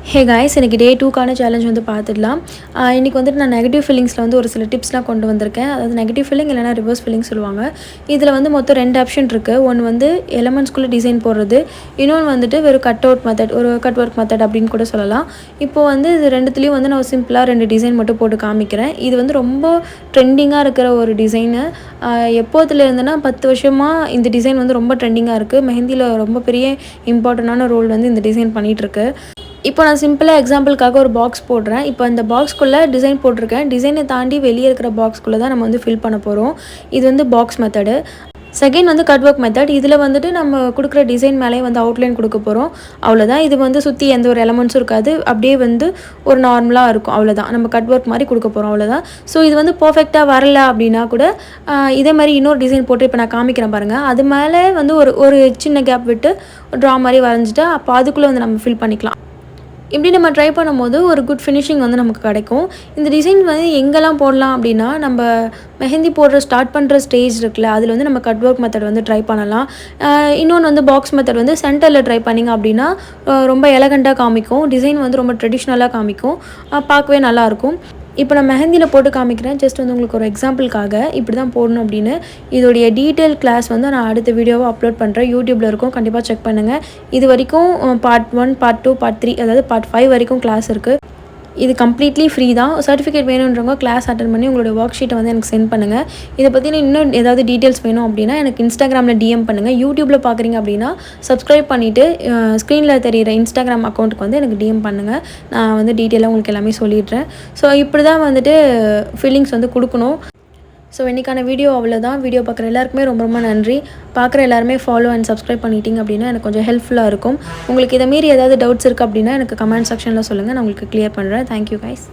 Hey guys, எனக்கு டே 2க்கான challenge வந்து பார்த்துடலாம். இன்றைக்கி வந்துட்டு நான் நெகட்டிவ் ஃபீலிங்ஸில் வந்து ஒரு சில டிப்ஸ்லாம் கொண்டு வந்திருக்கேன். அதாவது நெகட்டிவ் ஃபீலிங் இல்லைனா ரிவர்ஸ் ஃபீலிங் சொல்லுவாங்க. இதில் வந்து மொத்தம் 2 ஆப்ஷன் இருக்குது. ஒன்று வந்து எலமெண்ட்ஸ்குள்ளே டிசைன் போடுறது, இன்னொன்று வந்துட்டு வெறும் கட் அவுட் மெத்தட், ஒரு கட் ஒர்க் மெத்தட் அப்படின்னு கூட சொல்லலாம். இப்போது வந்து இது ரெண்டுத்துலேயும் வந்து நான் சிம்பிளாக 2 டிசைன் மட்டும் போட்டு காமிக்கிறேன். இது வந்து ரொம்ப ட்ரெண்டிங்காக இருக்கிற ஒரு டிசைனு. எப்போதுலேருந்துன்னா 10 வருஷமாக இந்த டிசைன் வந்து ரொம்ப ட்ரெண்டிங்காக இருக்குது. மெஹந்தியில் ரொம்ப பெரிய இம்பார்ட்டண்டான ரோல் வந்து இந்த டிசைன் பண்ணிகிட்ருக்கு. இப்போ நான் சிம்பிளாக எக்ஸாம்பிளுக்காக ஒரு பாக்ஸ் போடுறேன். இப்போ இந்த பாக்ஸ்க்குள்ளே டிசைன் போட்டிருக்கேன். டிசைனை தாண்டி வெளியே இருக்கிற பாக்ஸ்க்குள்ளே தான் நம்ம வந்து ஃபில் பண்ண போகிறோம். இது வந்து பாக்ஸ் மெத்தடு. செகண்ட் வந்து கட் ஒர்க் மெத்தட். இதில் வந்துட்டு நம்ம கொடுக்குற டிசைன் மேலேயே வந்து அவுட்லைன் கொடுக்க போகிறோம். அவ்வளோதான். இது வந்து சுற்றி எந்த ஒரு எலமெண்ட்ஸும் இருக்காது. அப்படியே வந்து ஒரு நார்மலாக இருக்கும். அவ்வளோதான். நம்ம கட் ஒர்க் மாதிரி கொடுக்க போகிறோம். அவ்வளோதான். ஸோ இது வந்து பர்ஃபெக்டாக வரல அப்படின்னா கூட இதே மாதிரி இன்னொரு டிசைன் போட்டு இப்போ நான் காமிக்கிறேன் பாருங்கள். அது மேலே வந்து ஒரு சின்ன கேப் விட்டு ட்ரா மாதிரி வரைஞ்சிட்டா அப்போ அதுக்குள்ளே வந்து நம்ம ஃபில் பண்ணிக்கலாம். இப்படி நம்ம ட்ரை பண்ணும்போது ஒரு குட் ஃபினிஷிங் வந்து நமக்கு கிடைக்கும். இந்த டிசைன் வந்து எங்கெல்லாம் போடலாம் அப்படின்னா, நம்ம மெஹந்தி போடுற ஸ்டார்ட் பண்ணுற ஸ்டேஜ் இருக்குல்ல, அதில் வந்து நம்ம கட் ஒர்க் மெத்தட் வந்து ட்ரை பண்ணலாம். இன்னொன்று வந்து பாக்ஸ் மெத்தட் வந்து சென்டரில் ட்ரை பண்ணிங்க அப்படின்னா ரொம்ப எலகண்ட்டாக காமிக்கும். டிசைன் வந்து ரொம்ப ட்ரெடிஷ்னலாக காமிக்கும். பார்க்கவே நல்லாயிருக்கும். இப்போ நான் மெஹந்தியில் போட்டு காமிக்கிறேன். ஜஸ்ட் வந்து உங்களுக்கு ஒரு எக்ஸாம்பிளுக்காக இப்படி தான் போடணும் அப்படின்னு. இதோடைய டீட்டெயில் கிளாஸ் வந்து நான் அடுத்த வீடியோவை அப்லோட் பண்ணுறேன். யூடியூப்பில் இருக்கும், கண்டிப்பாக செக் பண்ணுங்கள். இது வரைக்கும் பார்ட் 1, பார்ட் 2, பார்ட் 3, அதாவது பார்ட் 5 வரைக்கும் கிளாஸ் இருக்குது. இது கம்ப்ளீட்லி ஃப்ரீ தான். சர்டிஃபிகேட் வேணுன்றவங்க கிளாஸ் அட்டன் பண்ணி உங்களோட ஒர்க் ஷீட்டை வந்து எனக்கு சென்ட் பண்ணுங்கள். இதை பற்றின இன்னும் ஏதாவது டீட்டெயில்ஸ் வேணும் அப்படின்னா எனக்கு இன்ஸ்டாகிராமில் டிஎம் பண்ணுங்கள். யூடியூப்பில் பார்க்குறீங்க அப்படின்னா சப்ஸ்கிரைப் பண்ணிவிட்டு ஸ்க்ரீனில் தெரிகிற இன்ஸ்டாகிராம் அக்கௌண்ட்டுக்கு வந்து எனக்கு டிஎம் பண்ணுங்கள். நான் வந்து டீட்டெயிலாக உங்களுக்கு எல்லாமே சொல்லிடுறேன். ஸோ இப்படி தான் வந்துட்டு ஃபீலிங்ஸ் வந்து கொடுக்கணும். ஸோ இன்றைக்கான வீடியோ அவ்வளோதான். வீடியோ பார்க்குற எல்லாருக்குமே ரொம்ப ரொம்ப நன்றி. பார்க்குற எல்லாருமே ஃபாலோ அண்ட் சப்ஸ்கிரைப் பண்ணிட்டீங்க அப்படின்னா எனக்கு கொஞ்சம் ஹெல்ப்ஃபுல்லாக இருக்கும். உங்களுக்கு இதை மீறி ஏதாவது டவுட்ஸ் இருக்குது அப்படின்னா எனக்கு கமெண்ட் செக்ஷனில் சொல்லுங்கள். நான் உங்களுக்கு கிளியர் பண்ணுறேன். Thank you guys.